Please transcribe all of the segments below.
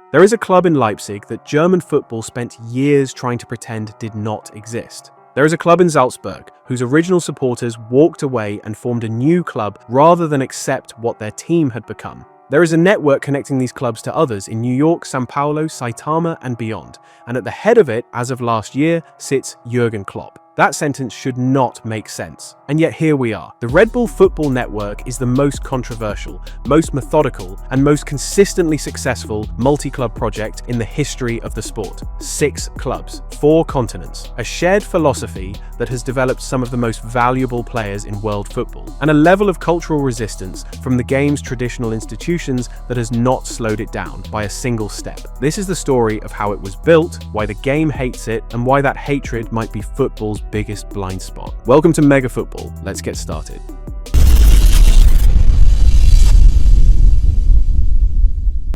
There is a club in Leipzig that German football spent years trying to pretend did not exist. There is a club in Salzburg whose original supporters walked away and formed a new club rather than accept what their team had become. There is a network connecting these clubs to others in New York, São Paulo, Saitama, and beyond. And at the head of it, as of last year, sits Jürgen Klopp. That sentence should not make sense. And yet here we are. The Red Bull Football Network is the most controversial, most methodical, and most consistently successful multi-club project in the history of the sport. 6 clubs, 4 continents, a shared philosophy that has developed some of the most valuable players in world football, and a level of cultural resistance from the game's traditional institutions that has not slowed it down by a single step. This is the story of how it was built, why the game hates it, and why that hatred might be football's biggest blind spot. Welcome to Mega Football. Let's get started.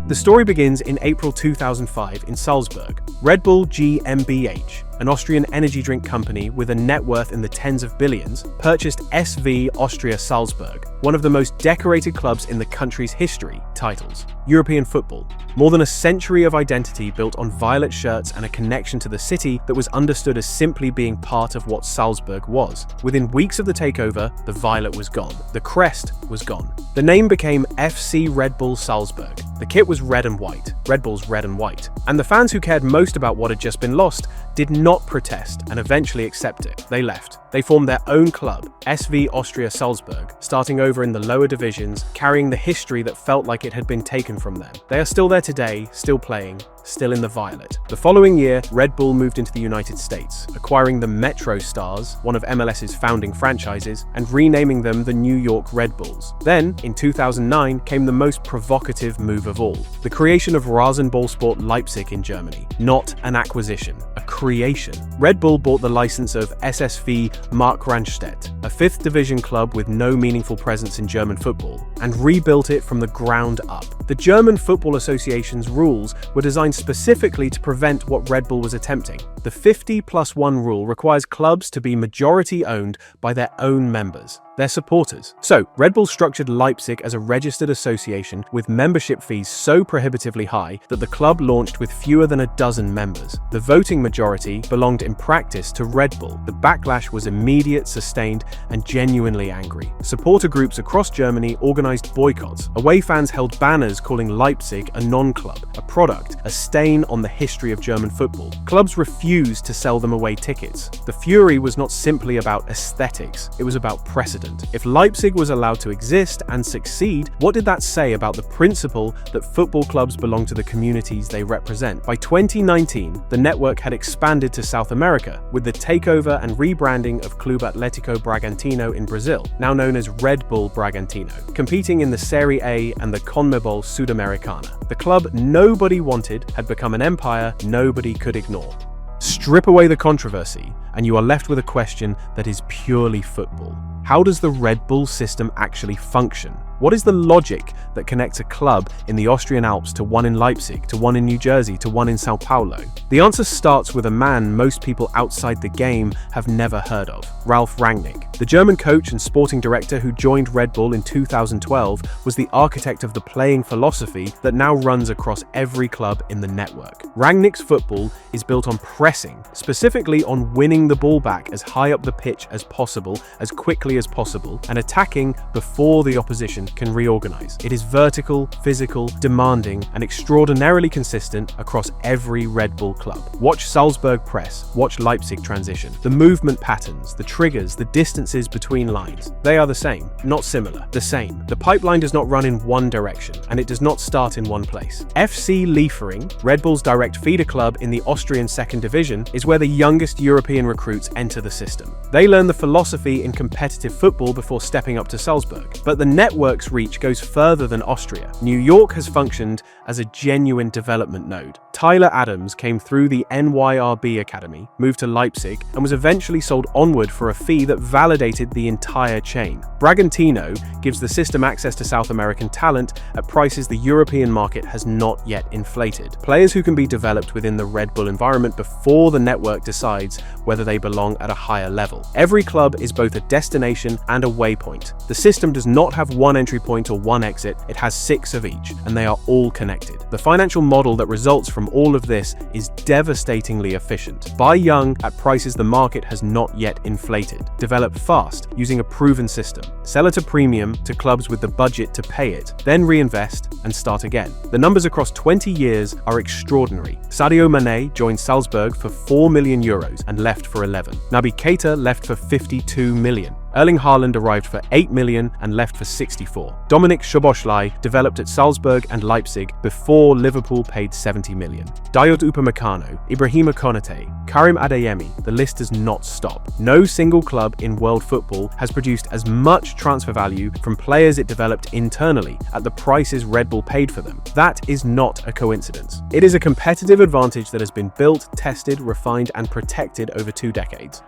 The story begins in April 2005 in Salzburg. Red Bull GmbH, an Austrian energy drink company with a net worth in the tens of billions, purchased SV Austria Salzburg, one of the most decorated clubs in the country's history. Titles: European football. More than a century of identity built on violet shirts and a connection to the city that was understood as simply being part of what Salzburg was. Within weeks of the takeover, the violet was gone. The crest was gone. The name became FC Red Bull Salzburg. The kit was red and white. Red Bull's red and white. And the fans who cared most about what had just been lost did not protest and eventually accept it. They left. They formed their own club, SV Austria Salzburg, starting over in the lower divisions, carrying the history that felt like it had been taken from them. They are still there today, still playing, still in the violet. The following year, Red Bull moved into the United States, acquiring the Metro Stars, one of MLS's founding franchises, and renaming them the New York Red Bulls. Then, in 2009, came the most provocative move of all: the creation of Rasenballsport Leipzig in Germany. Not an acquisition, a creation. Red Bull bought the license of SSV Markranstädt, a 5th division club with no meaningful presence in German football, and rebuilt it from the ground up. The German Football Association's rules were designed specifically to prevent what Red Bull was attempting. The 50+1 rule requires clubs to be majority-owned by their own members, their supporters. So, Red Bull structured Leipzig as a registered association with membership fees so prohibitively high that the club launched with fewer than a dozen members. The voting majority belonged in practice to Red Bull. The backlash was immediate, sustained, and genuinely angry. Supporter groups across Germany organized boycotts. Away fans held banners calling Leipzig a non-club, a product, a stain on the history of German football. Clubs refused to sell them away tickets. The fury was not simply about aesthetics, it was about precedent. If Leipzig was allowed to exist and succeed, what did that say about the principle that football clubs belong to the communities they represent? By 2019, the network had expanded to South America with the takeover and rebranding of Clube Atlético Bragantino in Brazil, now known as Red Bull Bragantino, competing in the Serie A and the CONMEBOL Sudamericana. The club nobody wanted had become an empire nobody could ignore. Strip away the controversy, and you are left with a question that is purely football. How does the Red Bull system actually function? What is the logic that connects a club in the Austrian Alps to one in Leipzig, to one in New Jersey, to one in São Paulo? The answer starts with a man most people outside the game have never heard of: Ralf Rangnick. The German coach and sporting director who joined Red Bull in 2012 was the architect of the playing philosophy that now runs across every club in the network. Rangnick's football is built on pressing, specifically on winning the ball back as high up the pitch as possible, as quickly as possible, and attacking before the opposition can reorganize. It is vertical, physical, demanding, and extraordinarily consistent across every Red Bull club. Watch Salzburg press, watch Leipzig transition. The movement patterns, the triggers, the distances between lines, they are the same, not similar, the same. The pipeline does not run in one direction, and it does not start in one place. FC Liefering, Red Bull's direct feeder club in the Austrian 2nd division, is where the youngest European recruits enter the system. They learn the philosophy in competitive football before stepping up to Salzburg. But the network's reach goes further than Austria. New York has functioned as a genuine development node. Tyler Adams came through the NYRB Academy, moved to Leipzig, and was eventually sold onward for a fee that validated the entire chain. Bragantino gives the system access to South American talent at prices the European market has not yet inflated. Players who can be developed within the Red Bull environment before the network decides whether they belong at a higher level. Every club is both a destination and a waypoint. The system does not have one entry point or one exit, it has 6 of each, and they are all connected. The financial model that results from all of this is devastatingly efficient. Buy young at prices the market has not yet inflated. Develop fast using a proven system. Sell at a premium to clubs with the budget to pay it, then reinvest and start again. The numbers across 20 years are extraordinary. Sadio Mane joined Salzburg for €4 million and left for 11. Naby Keita left for 52 million. Erling Haaland arrived for 8 million and left for 64. Dominik Szoboszlai developed at Salzburg and Leipzig before Liverpool paid 70 million. Dayot Upamecano, Ibrahima Konate, Karim Adeyemi, the list does not stop. No single club in world football has produced as much transfer value from players it developed internally at the prices Red Bull paid for them. That is not a coincidence. It is a competitive advantage that has been built, tested, refined, and protected over 2 decades.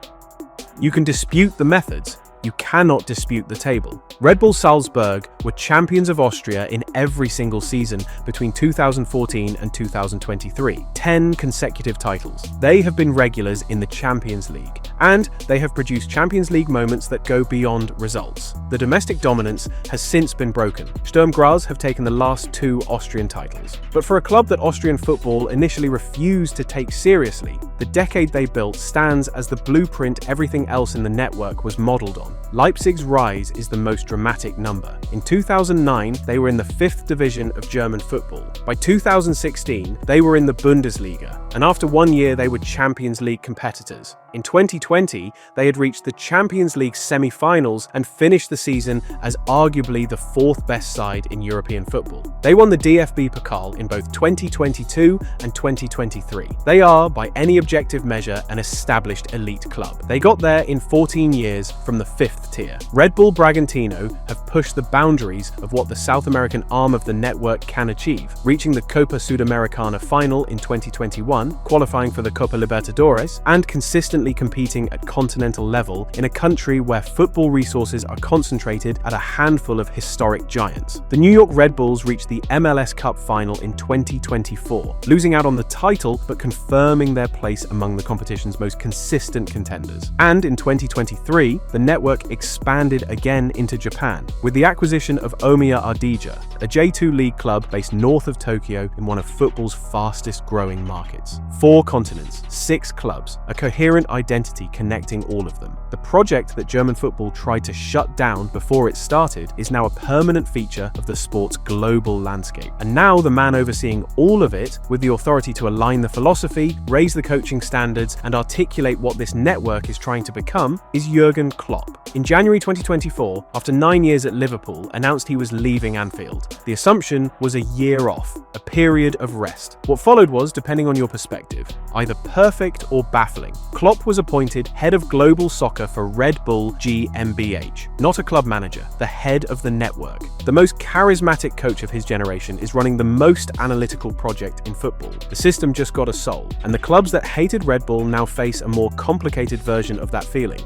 You can dispute the methods, you cannot dispute the table. Red Bull Salzburg were champions of Austria in every single season between 2014 and 2023. 10 consecutive titles. They have been regulars in the Champions League, and they have produced Champions League moments that go beyond results. The domestic dominance has since been broken. Sturm Graz have taken the last 2 Austrian titles. But for a club that Austrian football initially refused to take seriously, the decade they built stands as the blueprint everything else in the network was modeled on. Leipzig's rise is the most dramatic number. In 2009, they were in the 5th division of German football. By 2016, they were in the Bundesliga, and after 1 year, they were Champions League competitors. In 2020, they had reached the Champions League semi-finals and finished the season as arguably the 4th best side in European football. They won the DFB Pokal in both 2022 and 2023. They are, by any objective measure, an established elite club. They got there in 14 years from the 5th tier. Red Bull Bragantino have pushed the boundaries of what the South American arm of the network can achieve, reaching the Copa Sudamericana final in 2021, qualifying for the Copa Libertadores, and consistently competing at continental level in a country where football resources are concentrated at a handful of historic giants. The New York Red Bulls reached the MLS Cup final in 2024, losing out on the title but confirming their place among the competition's most consistent contenders. And in 2023, the network expanded again into Japan with the acquisition of Omiya Ardija, a J2 League club based north of Tokyo in one of football's fastest growing markets. 4 continents, 6 clubs, a coherent identity connecting all of them. The project that German football tried to shut down before it started is now a permanent feature of the sport's global landscape. And now the man overseeing all of it, with the authority to align the philosophy, raise the coaching standards, and articulate what this network is trying to become, is Jürgen Klopp. In January 2024, after 9 years at Liverpool, announced he was leaving Anfield. The assumption was a year off, a period of rest. What followed was, depending on your perspective, either perfect or baffling. Klopp was appointed head of global soccer for Red Bull GmbH, not a club manager, the head of the network. The most charismatic coach of his generation is running the most analytical project in football. The system just got a soul, and the clubs that hated Red Bull now face a more complicated version of that feeling.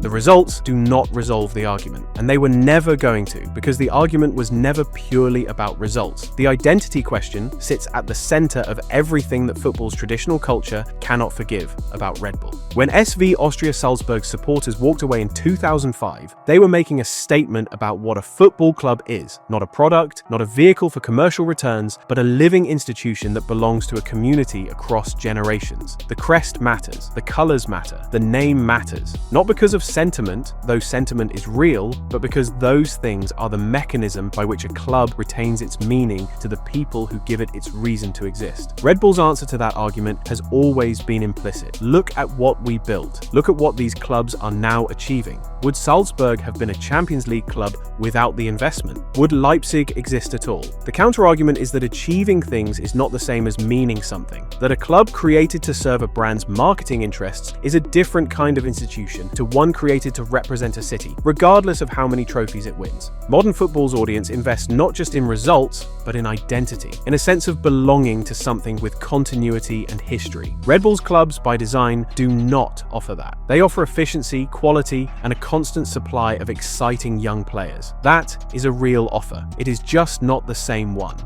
The results do not resolve the argument, and they were never going to, because the argument was never purely about results. The identity question sits at the center of everything that football's traditional culture cannot forgive about Red Bull. When SV Austria Salzburg supporters walked away in 2005, they were making a statement about what a football club is. Not a product, not a vehicle for commercial returns, but a living institution that belongs to a community across generations. The crest matters, the colors matter, the name matters. Not because of sentiment, though sentiment is real, but because those things are the mechanism by which a club retains its meaning to the people who give it its reason to exist. Red Bull's answer to that argument has always been implicit. Look at what we built. Look at what these clubs are now achieving. Would Salzburg have been a Champions League club without the investment? Would Leipzig exist at all? The counter-argument is that achieving things is not the same as meaning something. That a club created to serve a brand's marketing interests is a different kind of institution to one created to represent a city, regardless of how many trophies it wins. Modern football's audience invests not just in results, but in identity, in a sense of belonging to something with continuity and history. Red Bull's clubs, by design, do not offer that. They offer efficiency, quality, and a constant supply of exciting young players. That is a real offer. It is just not the same one.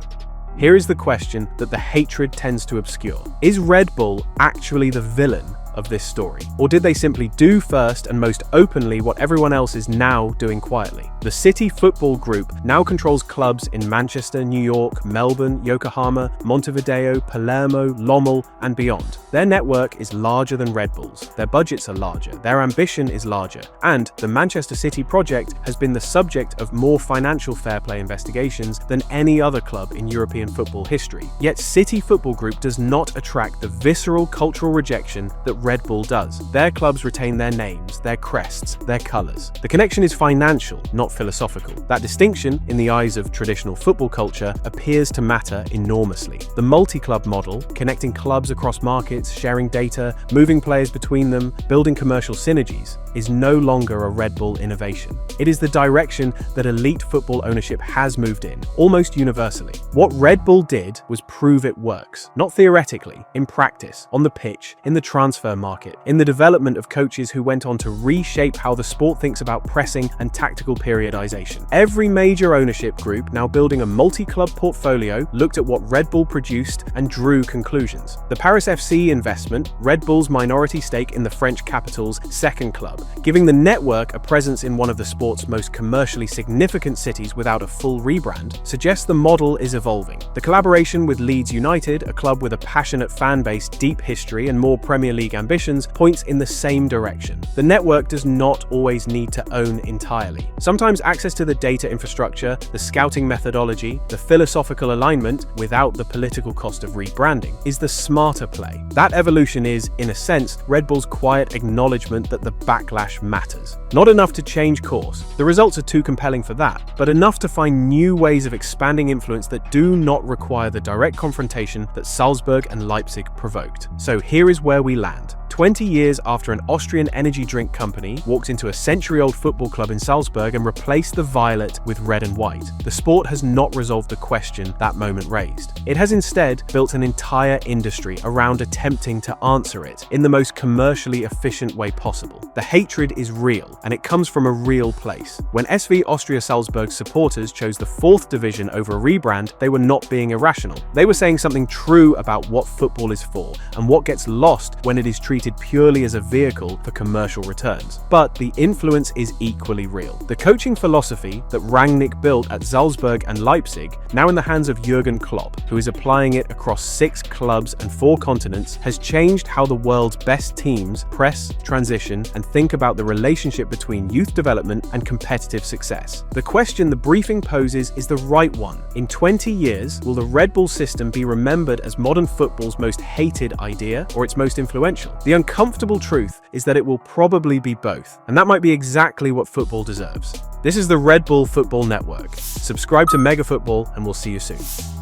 Here is the question that the hatred tends to obscure. Is Red Bull actually the villain of this story? Or did they simply do first and most openly what everyone else is now doing quietly? The City Football Group now controls clubs in Manchester, New York, Melbourne, Yokohama, Montevideo, Palermo, Lommel, and beyond. Their network is larger than Red Bull's, their budgets are larger, their ambition is larger, and the Manchester City project has been the subject of more financial fair play investigations than any other club in European football history. Yet City Football Group does not attract the visceral cultural rejection that Red Bull does. Their clubs retain their names, their crests, their colours. The connection is financial, not philosophical. That distinction, in the eyes of traditional football culture, appears to matter enormously. The multi-club model, connecting clubs across markets, sharing data, moving players between them, building commercial synergies, is no longer a Red Bull innovation. It is the direction that elite football ownership has moved in, almost universally. What Red Bull did was prove it works, not theoretically, in practice, on the pitch, in the transfer market, in the development of coaches who went on to reshape how the sport thinks about pressing and tactical periodization. Every major ownership group now building a multi-club portfolio looked at what Red Bull produced and drew conclusions. The Paris FC investment, Red Bull's minority stake in the French capital's second club, giving the network a presence in one of the sport's most commercially significant cities without a full rebrand, suggests the model is evolving. The collaboration with Leeds United, a club with a passionate fan base, deep history, and more Premier League ambitions, points in the same direction. The network does not always need to own entirely. Sometimes access to the data infrastructure, the scouting methodology, the philosophical alignment, without the political cost of rebranding, is the smarter play. That evolution is, in a sense, Red Bull's quiet acknowledgement that the backlash matters. Not enough to change course. The results are too compelling for that, but enough to find new ways of expanding influence that do not require the direct confrontation that Salzburg and Leipzig provoked. So here is where we land. 20 years after an Austrian energy drink company walked into a century-old football club in Salzburg and replaced the violet with red and white, the sport has not resolved the question that moment raised. It has instead built an entire industry around attempting to answer it in the most commercially efficient way possible. The hatred is real, and it comes from a real place. When SV Austria Salzburg supporters chose the 4th division over a rebrand, they were not being irrational. They were saying something true about what football is for, and what gets lost when it is treated purely as a vehicle for commercial returns. But the influence is equally real. The coaching philosophy that Rangnick built at Salzburg and Leipzig, now in the hands of Jürgen Klopp, who is applying it across 6 clubs and 4 continents, has changed how the world's best teams press, transition, and think about the relationship between youth development and competitive success. The question the briefing poses is the right one. In 20 years, will the Red Bull system be remembered as modern football's most hated idea or its most influential? The uncomfortable truth is that it will probably be both, and that might be exactly what football deserves. This is the Red Bull Football Network. Subscribe to Mega Football, and we'll see you soon.